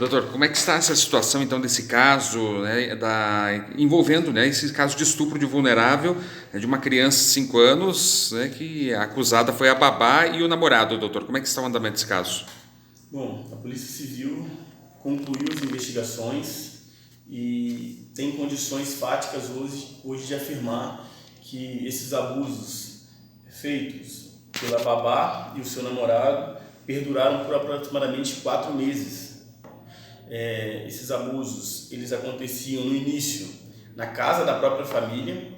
Doutor, como é que está essa situação, então, desse caso, né, envolvendo, né, esse caso de estupro de vulnerável, né, de uma criança de 5 anos, né, que a acusada foi a babá e o namorado, doutor? Como é que está o andamento desse caso? Bom, a Polícia Civil concluiu as investigações e tem condições fáticas hoje de afirmar que esses abusos feitos pela babá e o seu namorado perduraram por aproximadamente 4 meses. Esses abusos eles aconteciam no início na casa da própria família.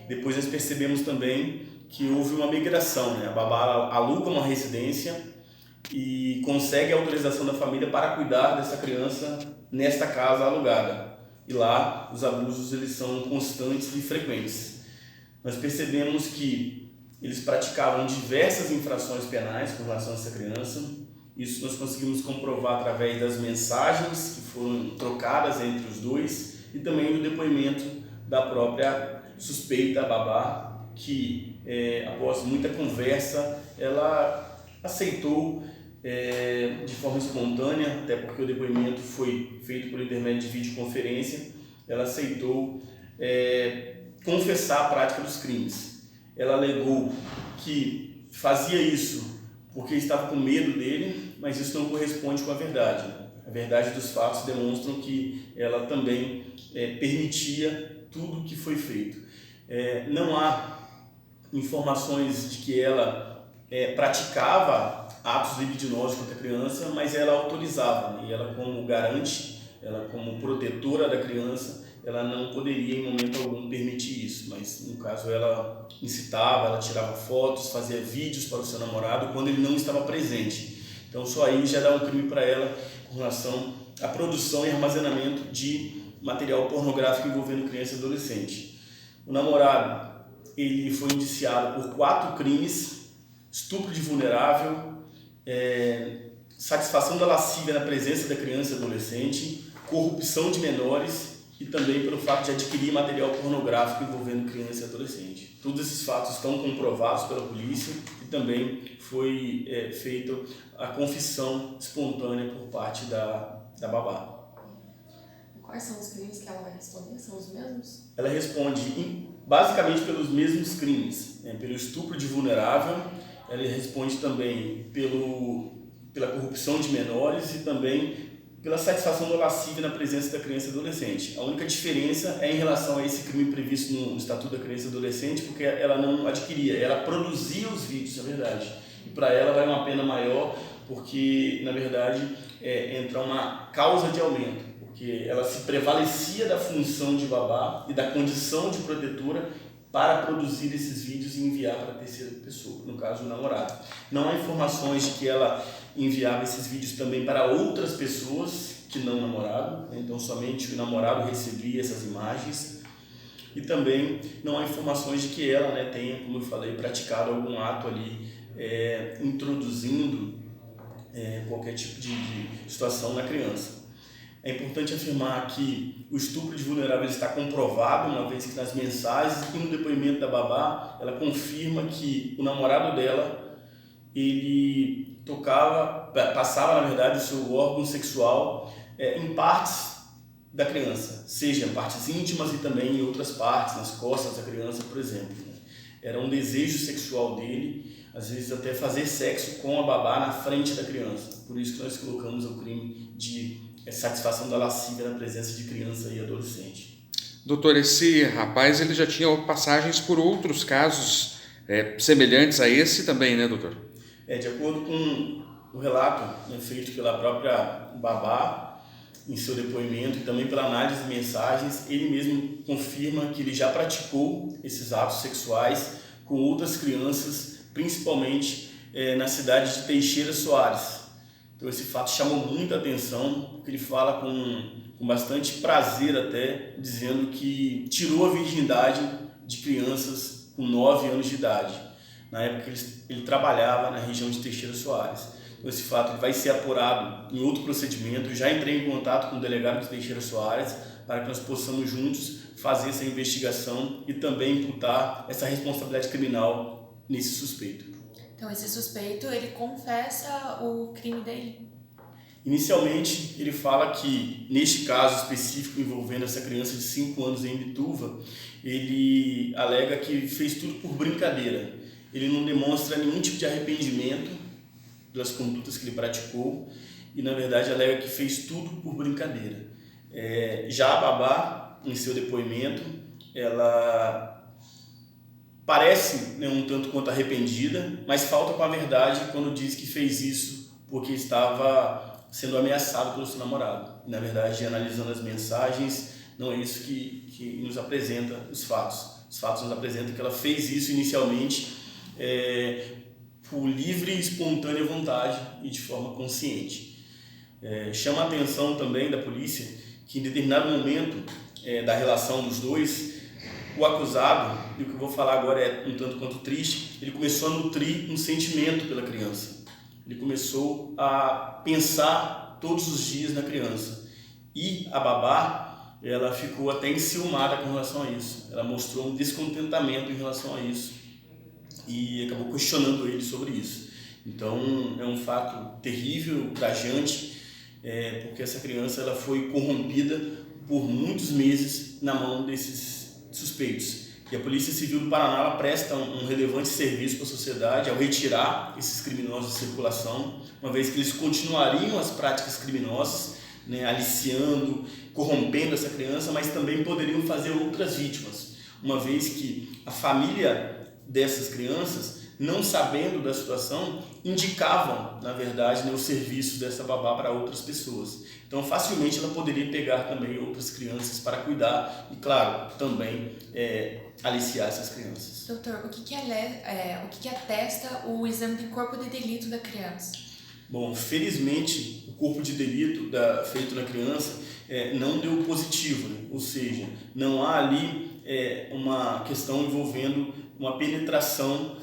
Depois nós percebemos também que houve uma migração, né? A babá aluga uma residência e consegue a autorização da família para cuidar dessa criança nesta casa alugada. E lá os abusos eles são constantes e frequentes. Nós percebemos que eles praticavam diversas infrações penais com relação a essa criança. Isso nós conseguimos comprovar através das mensagens que foram trocadas entre os dois e também do depoimento da própria suspeita, a babá, que após muita conversa ela aceitou de forma espontânea, até porque o depoimento foi feito por intermédio de videoconferência. Ela aceitou confessar a prática dos crimes. Ela alegou que fazia isso porque estava com medo dele, mas isso não corresponde com a verdade. A verdade dos fatos demonstram que ela também permitia tudo o que foi feito. Não há informações de que ela praticava atos libidinosos contra a criança, mas ela autorizava, né? E ela, como garante, ela como protetora da criança, ela não poderia em momento algum permitir isso, mas no caso ela incitava, ela tirava fotos, fazia vídeos para o seu namorado quando ele não estava presente. Então só aí já dá um crime para ela com relação à produção e armazenamento de material pornográfico envolvendo criança e adolescente. O namorado ele foi indiciado por 4 crimes: estupro de vulnerável, satisfação da lascívia na presença da criança e adolescente, corrupção de menores e também pelo fato de adquirir material pornográfico envolvendo criança e adolescente. Todos esses fatos estão comprovados pela polícia e também foi feita a confissão espontânea por parte da babá. Quais são os crimes que ela vai responder? São os mesmos? Ela responde basicamente pelos mesmos crimes, pelo estupro de vulnerável. Ela responde também pela corrupção de menores e também pela satisfação da lascívia na presença da criança e adolescente. A única diferença é em relação a esse crime previsto no Estatuto da Criança e Adolescente, porque ela não adquiria, ela produzia os vídeos, na verdade. E para ela vai uma pena maior, porque, na verdade, entra uma causa de aumento, porque ela se prevalecia da função de babá e da condição de protetora para produzir esses vídeos e enviar para a terceira pessoa, no caso o namorado. Não há informações de que ela enviava esses vídeos também para outras pessoas que não o namorado, então somente o namorado recebia essas imagens. E também não há informações de que ela tenha, como eu falei, praticado algum ato ali introduzindo qualquer tipo de situação na criança. É importante afirmar que o estupro de vulnerável está comprovado, uma vez que nas mensagens e no depoimento da babá, ela confirma que o namorado dela, ele passava na verdade o seu órgão sexual em partes da criança, seja partes íntimas e também em outras partes, nas costas da criança, por exemplo. Era um desejo sexual dele, às vezes até fazer sexo com a babá na frente da criança. Por isso que nós colocamos o crime de satisfação da lascívia na presença de criança e adolescente. Doutor, esse rapaz ele já tinha passagens por outros casos semelhantes a esse também, né, doutor? De acordo com o relato feito pela própria babá em seu depoimento e também pela análise de mensagens, ele mesmo confirma que ele já praticou esses atos sexuais com outras crianças, principalmente na cidade de Teixeira Soares. Então esse fato chamou muita atenção, porque ele fala com bastante prazer até, dizendo que tirou a virgindade de crianças com 9 anos de idade. Na época ele trabalhava na região de Teixeira Soares. Então esse fato vai ser apurado em outro procedimento. Eu já entrei em contato com o delegado de Teixeira Soares para que nós possamos juntos fazer essa investigação e também imputar essa responsabilidade criminal nesse suspeito. Então esse suspeito, ele confessa o crime dele? Inicialmente, ele fala que, neste caso específico envolvendo essa criança de 5 anos em Imbituva, ele alega que fez tudo por brincadeira. Ele não demonstra nenhum tipo de arrependimento das condutas que ele praticou e, na verdade, alega que fez tudo por brincadeira. Já a babá, em seu depoimento, ela parece, né, um tanto quanto arrependida, mas falta com a verdade quando diz que fez isso porque estava sendo ameaçado pelo seu namorado. E, na verdade, analisando as mensagens, não é isso que nos apresenta os fatos. Os fatos nos apresentam que ela fez isso inicialmente por livre e espontânea vontade e de forma consciente. Chama a atenção também da polícia que, em determinado momento da relação dos dois, o acusado, e o que eu vou falar agora é um tanto quanto triste, ele começou a nutrir um sentimento pela criança. Ele começou a pensar todos os dias na criança. E a babá, ela ficou até enciumada com relação a isso. Ela mostrou um descontentamento em relação a isso e acabou questionando ele sobre isso. Então, é um fato terrível, ultrajante, porque essa criança ela foi corrompida por muitos meses na mão desses suspeitos. E a Polícia Civil do Paraná ela presta um relevante serviço para a sociedade ao retirar esses criminosos de circulação, uma vez que eles continuariam as práticas criminosas, né, aliciando, corrompendo essa criança, mas também poderiam fazer outras vítimas, uma vez que a família dessas crianças, não sabendo da situação, indicavam, na verdade, né, os serviços dessa babá para outras pessoas. Então, facilmente ela poderia pegar também outras crianças para cuidar e, claro, também aliciar essas crianças. Doutor, o que atesta o exame de corpo de delito da criança? Bom, felizmente, o corpo de delito feito na criança não deu positivo, né? Ou seja, não há ali uma questão envolvendo uma penetração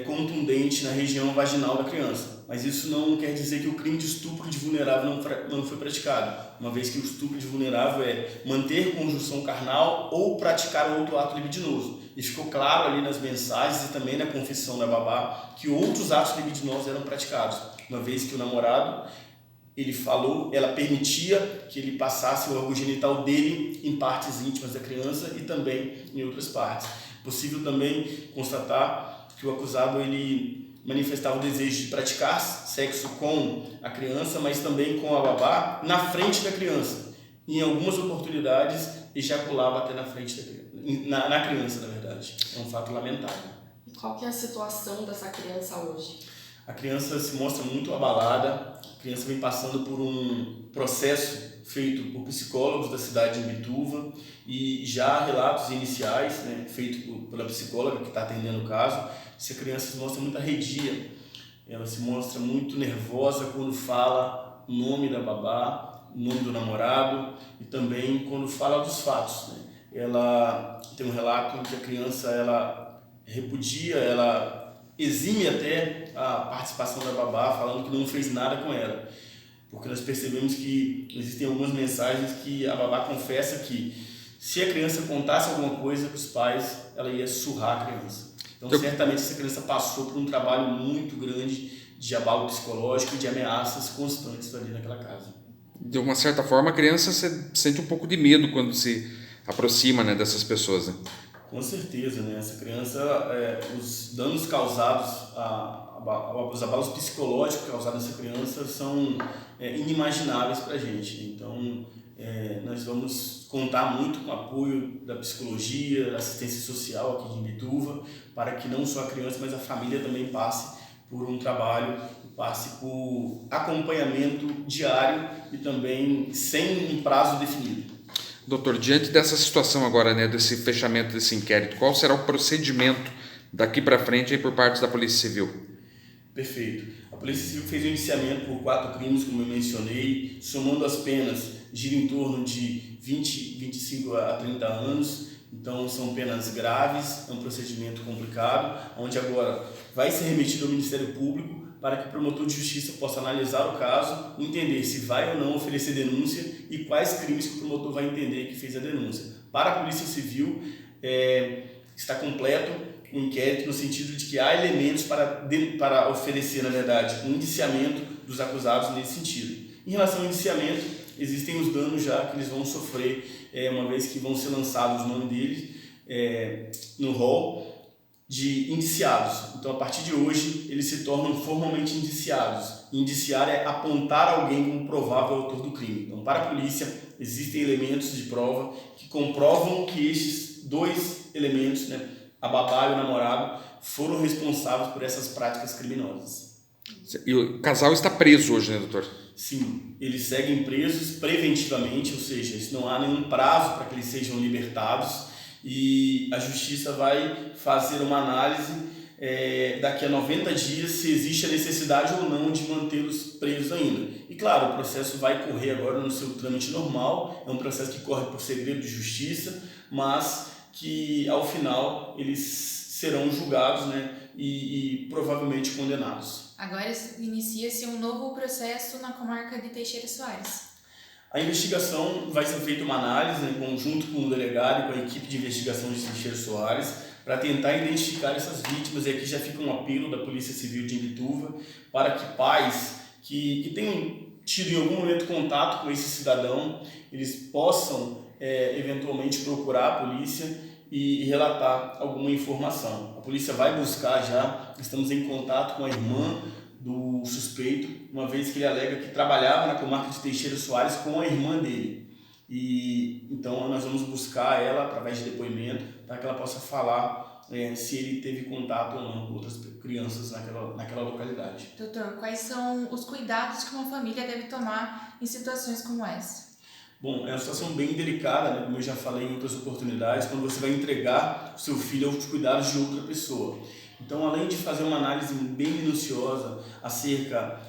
contundente na região vaginal da criança. Mas isso não quer dizer que o crime de estupro de vulnerável não foi praticado, uma vez que o estupro de vulnerável é manter conjunção carnal ou praticar outro ato libidinoso. E ficou claro ali nas mensagens e também na confissão da babá que outros atos libidinosos eram praticados, uma vez que o namorado, ele falou, ela permitia que ele passasse o órgão genital dele em partes íntimas da criança e também em outras partes. Possível também constatar que o acusado ele manifestava o desejo de praticar sexo com a criança, mas também com a babá na frente da criança. Em algumas oportunidades, ejaculava até na frente da criança, na criança, na verdade. É um fato lamentável. E qual que é a situação dessa criança hoje? A criança se mostra muito abalada. A criança vem passando por um processo feito por psicólogos da cidade de Imbituva e já há relatos iniciais, né, feitos pela psicóloga que está atendendo o caso. Essa criança se mostra muito arredia, ela se mostra muito nervosa quando fala o nome da babá, o nome do namorado e também quando fala dos fatos, né? Ela tem um relato em que a criança ela repudia, ela exime até a participação da babá, falando que não fez nada com ela. Porque nós percebemos que existem algumas mensagens que a babá confessa que se a criança contasse alguma coisa para os pais, ela ia surrar a criança. Então, certamente, essa criança passou por um trabalho muito grande de abalo psicológico e de ameaças constantes ali naquela casa. De uma certa forma, a criança sente um pouco de medo quando se aproxima, né, dessas pessoas, né? Com certeza, né? Essa criança, os danos causados, os abalos psicológicos causados nessa criança são inimagináveis para a gente. Então, nós vamos contar muito com o apoio da psicologia, da assistência social aqui de Imbituva, para que não só a criança, mas a família também passe por um trabalho, passe por acompanhamento diário e também sem um prazo definido. Doutor, diante dessa situação agora, né, desse fechamento desse inquérito, qual será o procedimento daqui para frente aí por parte da Polícia Civil? Perfeito. A Polícia Civil fez o indiciamento por 4 crimes, como eu mencionei, somando as penas, gira em torno de 25 a 30 anos, então são penas graves, é um procedimento complicado, onde agora vai ser remetido ao Ministério Público para que o promotor de justiça possa analisar o caso, entender se vai ou não oferecer denúncia e quais crimes que o promotor vai entender que fez a denúncia. Para a Polícia Civil, está completo o inquérito no sentido de que há elementos para oferecer, na verdade, um indiciamento dos acusados nesse sentido. Em relação ao indiciamento, existem os danos já que eles vão sofrer, uma vez que vão ser lançados o nome deles no rol de indiciados. Então, a partir de hoje, eles se tornam formalmente indiciados. Indiciar é apontar alguém como provável autor do crime. Então, para a polícia, existem elementos de prova que comprovam que estes dois elementos, né, a babá e o namorado, foram responsáveis por essas práticas criminosas. E o casal está preso hoje, né, doutor? Sim, eles seguem presos preventivamente, ou seja, não há nenhum prazo para que eles sejam libertados, e a justiça vai fazer uma análise daqui a 90 dias se existe a necessidade ou não de mantê-los presos ainda. E claro, o processo vai correr agora no seu trâmite normal, é um processo que corre por segredo de justiça, mas que ao final eles serão julgados, né, e provavelmente condenados. Agora inicia-se um novo processo na comarca de Teixeira Soares. A investigação vai ser feita uma análise, né, em conjunto com o delegado e com a equipe de investigação de Teixeira Soares, para tentar identificar essas vítimas. E aqui já fica um apelo da Polícia Civil de Imbituva para que pais que tenham tido em algum momento contato com esse cidadão, eles possam eventualmente procurar a polícia e relatar alguma informação. A polícia vai buscar já, estamos em contato com a irmã do suspeito, uma vez que ele alega que trabalhava na comarca de Teixeira Soares com a irmã dele. E então nós vamos buscar ela através de depoimento para que ela possa falar se ele teve contato ou não com outras crianças naquela localidade. Doutor, quais são os cuidados que uma família deve tomar em situações como essa? Bom, é uma situação bem delicada, né? Como eu já falei em outras oportunidades, quando você vai entregar o seu filho aos cuidados de outra pessoa. Então, além de fazer uma análise bem minuciosa acerca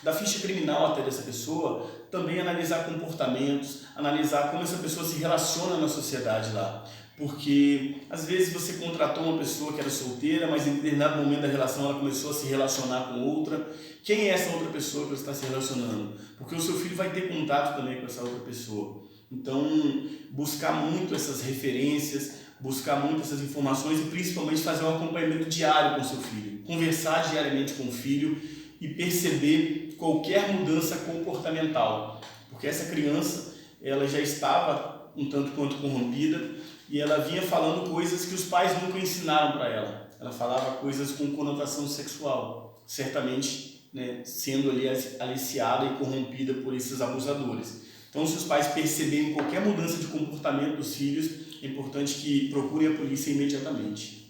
da ficha criminal até dessa pessoa, também analisar comportamentos, analisar como essa pessoa se relaciona na sociedade lá. Porque, às vezes, você contratou uma pessoa que era solteira, mas em determinado momento da relação ela começou a se relacionar com outra. Quem é essa outra pessoa que você está se relacionando? Porque o seu filho vai ter contato também com essa outra pessoa. Então, buscar muito essas referências, buscar muito essas informações e principalmente fazer um acompanhamento diário com o seu filho. Conversar diariamente com o filho e perceber qualquer mudança comportamental. Porque essa criança, ela já estava um tanto quanto corrompida e ela vinha falando coisas que os pais nunca ensinaram para ela. Ela falava coisas com conotação sexual, certamente, né, sendo ali aliciada e corrompida por esses abusadores. Então, se os pais perceberem qualquer mudança de comportamento dos filhos, é importante que procurem a polícia imediatamente.